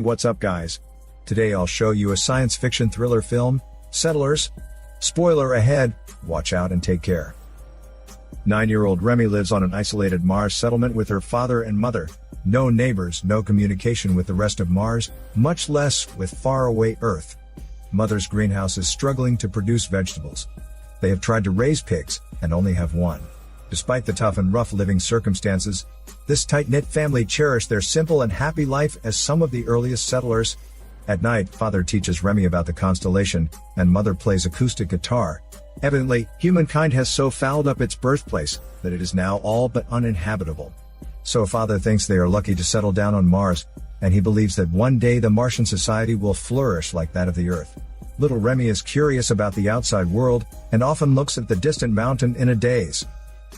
What's up, guys? Today I'll show you a science fiction thriller film, Settlers. Spoiler ahead, watch out and take care. 9-year-old Remy lives on an isolated Mars settlement with her father and mother. No neighbors, no communication with the rest of Mars, much less with faraway Earth. Mother's greenhouse is struggling to produce vegetables. They have tried to raise pigs, and only have one. Despite the tough and rough living circumstances, this tight-knit family cherish their simple and happy life as some of the earliest settlers. At night, father teaches Remy about the constellation, and mother plays acoustic guitar. Evidently, humankind has so fouled up its birthplace that it is now all but uninhabitable. So father thinks they are lucky to settle down on Mars, and he believes that one day the Martian society will flourish like that of the Earth. Little Remy is curious about the outside world, and often looks at the distant mountain in a daze.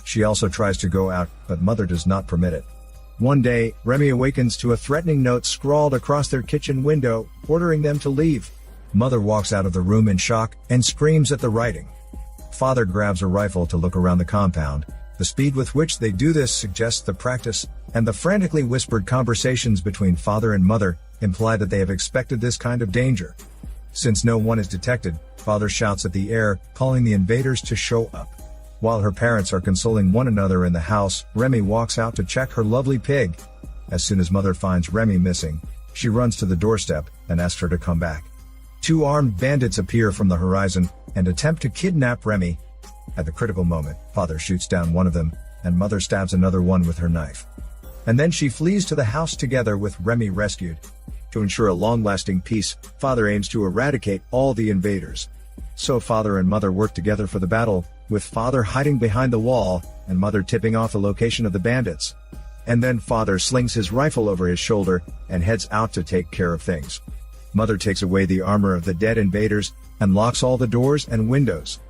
She also tries to go out, but mother does not permit it. One day, Remy awakens to a threatening note scrawled across their kitchen window, ordering them to leave. Mother walks out of the room in shock, and screams at the writing. Father grabs a rifle to look around the compound. The speed with which they do this suggests the practice, and the frantically whispered conversations between father and mother imply that they have expected this kind of danger. Since no one is detected, father shouts at the air, calling the invaders to show up. While her parents are consoling one another in the house, Remy walks out to check her lovely pig. As soon as mother finds Remy missing, she runs to the doorstep and asks her to come back. Two armed bandits appear from the horizon and attempt to kidnap Remy. At the critical moment, father shoots down one of them, and mother stabs another one with her knife. And then she flees to the house together with Remy rescued. To ensure a long-lasting peace, father aims to eradicate all the invaders. So father and mother work together for the battle, with father hiding behind the wall, and mother tipping off the location of the bandits. And then father slings his rifle over his shoulder, and heads out to take care of things. Mother takes away the armor of the dead invaders, and locks all the doors and windows.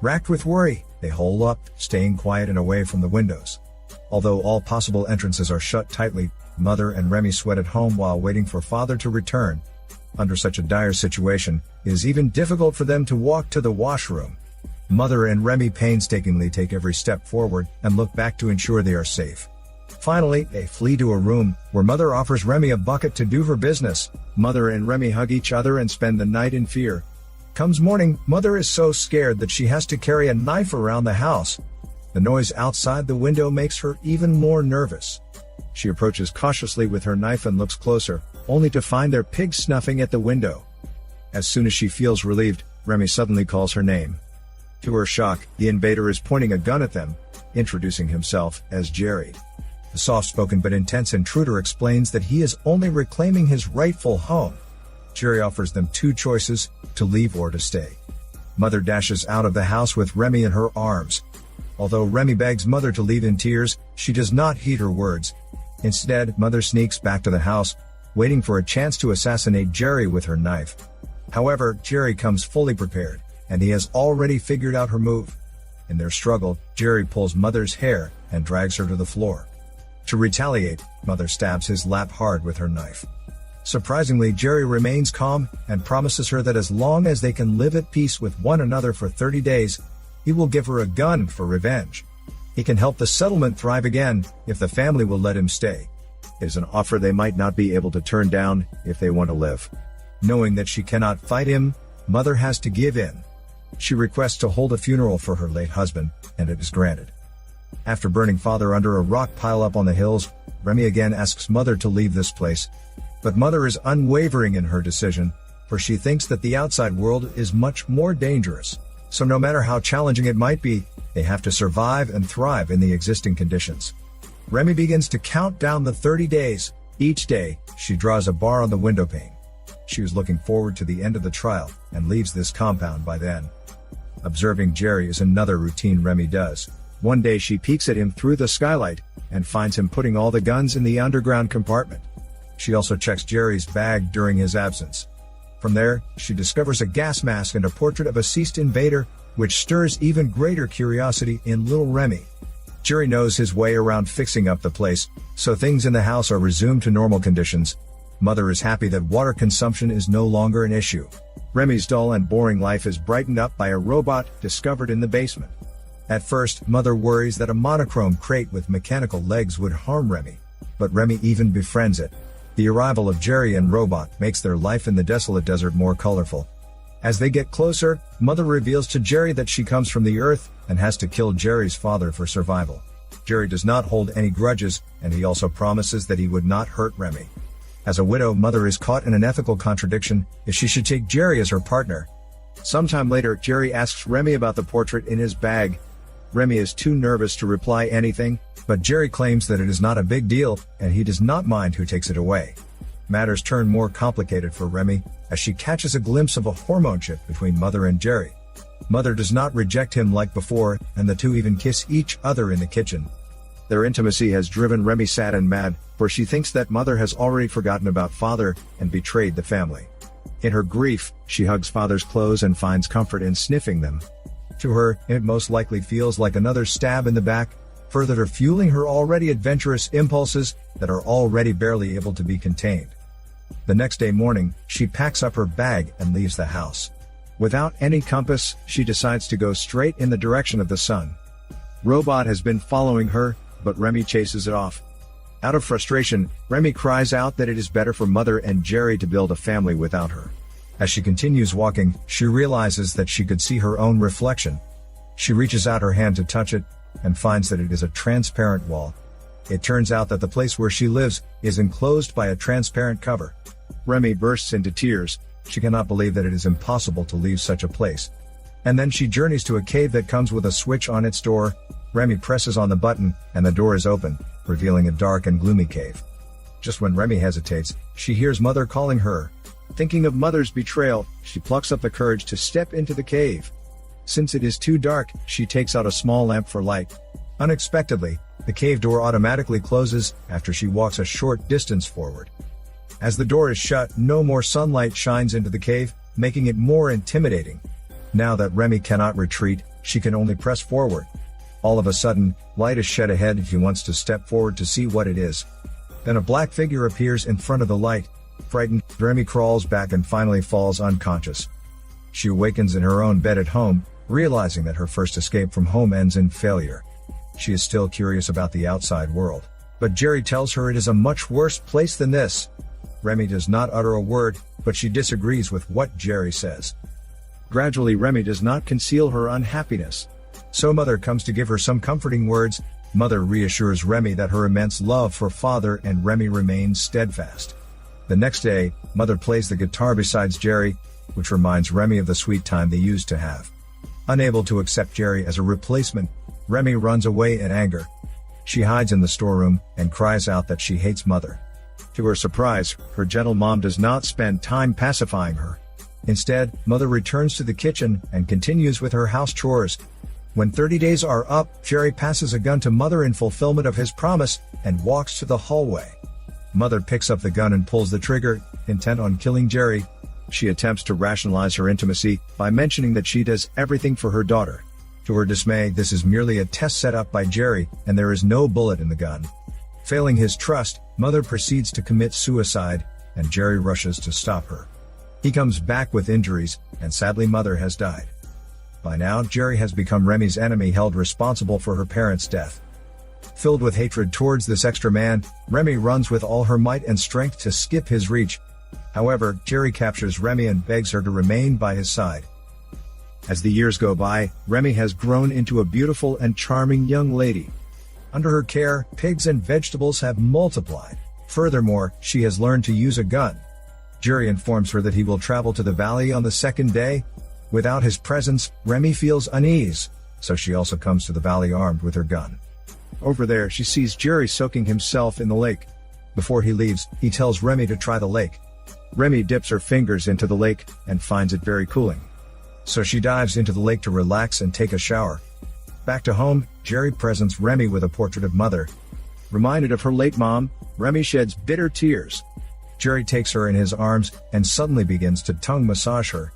Racked with worry, they hole up, staying quiet and away from the windows. Although all possible entrances are shut tightly, mother and Remy sweat at home while waiting for father to return. Under such a dire situation, it is even difficult for them to walk to the washroom. Mother and Remy painstakingly take every step forward and look back to ensure they are safe. Finally, they flee to a room, where mother offers Remy a bucket to do her business. Mother and Remy hug each other and spend the night in fear. Comes morning, mother is so scared that she has to carry a knife around the house. The noise outside the window makes her even more nervous. She approaches cautiously with her knife and looks closer, only to find their pig snuffing at the window. As soon as she feels relieved, Remy suddenly calls her name. To her shock, the invader is pointing a gun at them, introducing himself as Jerry. The soft-spoken but intense intruder explains that he is only reclaiming his rightful home. Jerry offers them two choices, to leave or to stay. Mother dashes out of the house with Remy in her arms. Although Remy begs mother to leave in tears, she does not heed her words. Instead, mother sneaks back to the house, waiting for a chance to assassinate Jerry with her knife. However, Jerry comes fully prepared, and he has already figured out her move. In their struggle, Jerry pulls mother's hair and drags her to the floor. To retaliate, mother stabs his lap hard with her knife. Surprisingly, Jerry remains calm and promises her that as long as they can live at peace with one another for 30 days, he will give her a gun for revenge. He can help the settlement thrive again if the family will let him stay. It is an offer they might not be able to turn down if they want to live. Knowing that she cannot fight him, mother has to give in. She requests to hold a funeral for her late husband, and it is granted. After burning father under a rock pile up on the hills, Remy again asks mother to leave this place. But mother is unwavering in her decision, for she thinks that the outside world is much more dangerous. So no matter how challenging it might be, they have to survive and thrive in the existing conditions. Remy begins to count down the 30 days. Each day, she draws a bar on the windowpane. She was looking forward to the end of the trial, and leaves this compound by then. Observing Jerry is another routine Remy does. One day she peeks at him through the skylight, and finds him putting all the guns in the underground compartment. She also checks Jerry's bag during his absence. From there, she discovers a gas mask and a portrait of a deceased invader, which stirs even greater curiosity in little Remy. Jerry knows his way around fixing up the place, so things in the house are resumed to normal conditions. Mother is happy that water consumption is no longer an issue. Remy's dull and boring life is brightened up by a robot discovered in the basement. At first, mother worries that a monochrome crate with mechanical legs would harm Remy, but Remy even befriends it. The arrival of Jerry and Robot makes their life in the desolate desert more colorful. As they get closer, Mother reveals to Jerry that she comes from the Earth and has to kill Jerry's father for survival. Jerry does not hold any grudges, and he also promises that he would not hurt Remy. As a widow, Mother is caught in an ethical contradiction if she should take Jerry as her partner. Sometime later, Jerry asks Remy about the portrait in his bag. Remy is too nervous to reply anything, but Jerry claims that it is not a big deal, and he does not mind who takes it away. Matters turn more complicated for Remy, as she catches a glimpse of a hormone shift between Mother and Jerry. Mother does not reject him like before, and the two even kiss each other in the kitchen. Their intimacy has driven Remy sad and mad, for she thinks that Mother has already forgotten about Father and betrayed the family. In her grief, she hugs Father's clothes and finds comfort in sniffing them. To her, it most likely feels like another stab in the back, further fueling her already adventurous impulses that are already barely able to be contained. The next day morning, she packs up her bag and leaves the house. Without any compass, she decides to go straight in the direction of the sun. Robot has been following her, but Remy chases it off. Out of frustration, Remy cries out that it is better for Mother and Jerry to build a family without her. As she continues walking, she realizes that she could see her own reflection. She reaches out her hand to touch it, and finds that it is a transparent wall. It turns out that the place where she lives is enclosed by a transparent cover. Remy bursts into tears. She cannot believe that it is impossible to leave such a place. And then she journeys to a cave that comes with a switch on its door. Remy presses on the button, and the door is open, revealing a dark and gloomy cave. Just when Remy hesitates, she hears Mother calling her. Thinking of Mother's betrayal, she plucks up the courage to step into the cave. Since it is too dark, she takes out a small lamp for light. Unexpectedly, the cave door automatically closes after she walks a short distance forward. As the door is shut, no more sunlight shines into the cave, making it more intimidating. Now that Remy cannot retreat, she can only press forward. All of a sudden, light is shed ahead and she wants to step forward to see what it is. Then a black figure appears in front of the light. Frightened, Remy crawls back and finally falls unconscious. She awakens in her own bed at home, realizing that her first escape from home ends in failure. She is still curious about the outside world, but Jerry tells her it is a much worse place than this. Remy does not utter a word, but she disagrees with what Jerry says. Gradually, Remy does not conceal her unhappiness. So Mother comes to give her some comforting words. Mother reassures Remy that her immense love for Father, and Remy remains steadfast. The next day, Mother plays the guitar besides Jerry, which reminds Remy of the sweet time they used to have. Unable to accept Jerry as a replacement, Remy runs away in anger. She hides in the storeroom and cries out that she hates Mother. To her surprise, her gentle mom does not spend time pacifying her. Instead, Mother returns to the kitchen and continues with her house chores. When 30 days are up, Jerry passes a gun to Mother in fulfillment of his promise and walks to the hallway. Mother picks up the gun and pulls the trigger, intent on killing Jerry. She attempts to rationalize her intimacy by mentioning that she does everything for her daughter. To her dismay, this is merely a test set up by Jerry, and there is no bullet in the gun. Failing his trust, Mother proceeds to commit suicide, and Jerry rushes to stop her. He comes back with injuries, and sadly Mother has died. By now, Jerry has become Remy's enemy, held responsible for her parents' death. Filled with hatred towards this extra man, Remy runs with all her might and strength to skip his reach. However, Jerry captures Remy and begs her to remain by his side. As the years go by, Remy has grown into a beautiful and charming young lady. Under her care, pigs and vegetables have multiplied. Furthermore, she has learned to use a gun. Jerry informs her that he will travel to the valley on the second day. Without his presence, Remy feels unease, so she also comes to the valley armed with her gun. Over there, she sees Jerry soaking himself in the lake. Before he leaves, he tells Remy to try the lake. Remy dips her fingers into the lake and finds it very cooling. So she dives into the lake to relax and take a shower. Back to home, Jerry presents Remy with a portrait of Mother. Reminded of her late mom, Remy sheds bitter tears. Jerry takes her in his arms and suddenly begins to tongue massage her.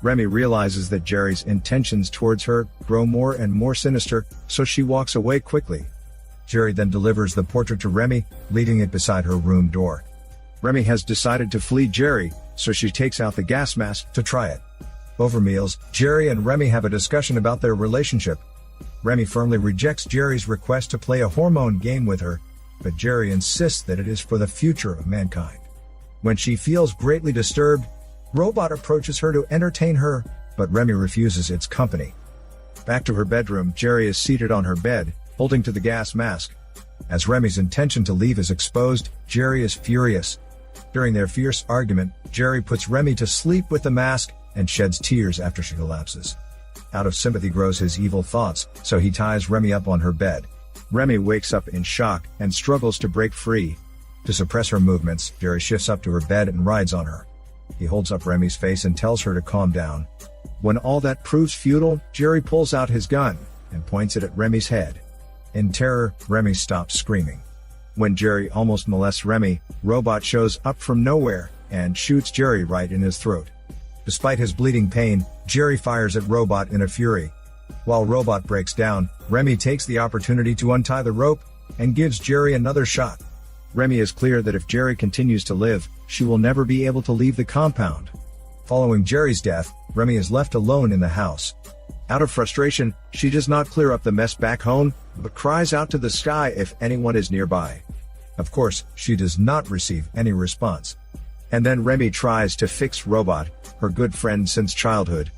Remy realizes that Jerry's intentions towards her grow more and more sinister, so she walks away quickly. Jerry then delivers the portrait to Remy, leaving it beside her room door. Remy has decided to flee Jerry, so she takes out the gas mask to try it. Over meals, Jerry and Remy have a discussion about their relationship. Remy firmly rejects Jerry's request to play a hormone game with her, but Jerry insists that it is for the future of mankind. When she feels greatly disturbed, Robot approaches her to entertain her, but Remy refuses its company. Back to her bedroom, Jerry is seated on her bed, holding to the gas mask. As Remy's intention to leave is exposed, Jerry is furious. During their fierce argument, Jerry puts Remy to sleep with the mask and sheds tears after she collapses. Out of sympathy grows his evil thoughts, so he ties Remy up on her bed. Remy wakes up in shock and struggles to break free. To suppress her movements, Jerry shifts up to her bed and rides on her. He holds up Remy's face and tells her to calm down. When all that proves futile, Jerry pulls out his gun and points it at Remy's head. In terror, Remy stops screaming. When Jerry almost molests Remy, Robot shows up from nowhere and shoots Jerry right in his throat. Despite his bleeding pain, Jerry fires at Robot in a fury. While Robot breaks down, Remy takes the opportunity to untie the rope and gives Jerry another shot. Remy is clear that if Jerry continues to live, she will never be able to leave the compound. Following Jerry's death, Remy is left alone in the house. Out of frustration, she does not clear up the mess back home, but cries out to the sky if anyone is nearby. Of course, she does not receive any response. And then Remy tries to fix Robot, her good friend since childhood.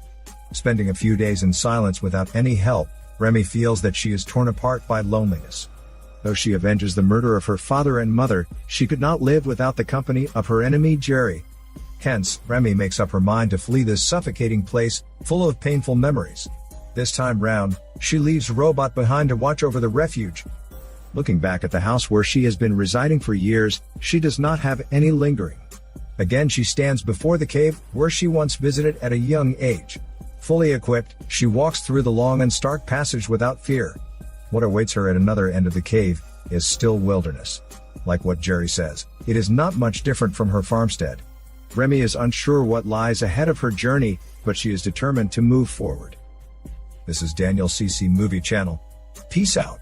Spending a few days in silence without any help, Remy feels that she is torn apart by loneliness. Though she avenges the murder of her father and mother, she could not live without the company of her enemy Jerry. Hence, Remy makes up her mind to flee this suffocating place, full of painful memories. This time round, she leaves Robot behind to watch over the refuge. Looking back at the house where she has been residing for years, she does not have any lingering. Again, she stands before the cave where she once visited at a young age. Fully equipped, she walks through the long and stark passage without fear. What awaits her at another end of the cave is still wilderness. Like what Jerry says, it is not much different from her farmstead. Remy is unsure what lies ahead of her journey, but she is determined to move forward. This is Daniel CC Movie Channel. Peace out.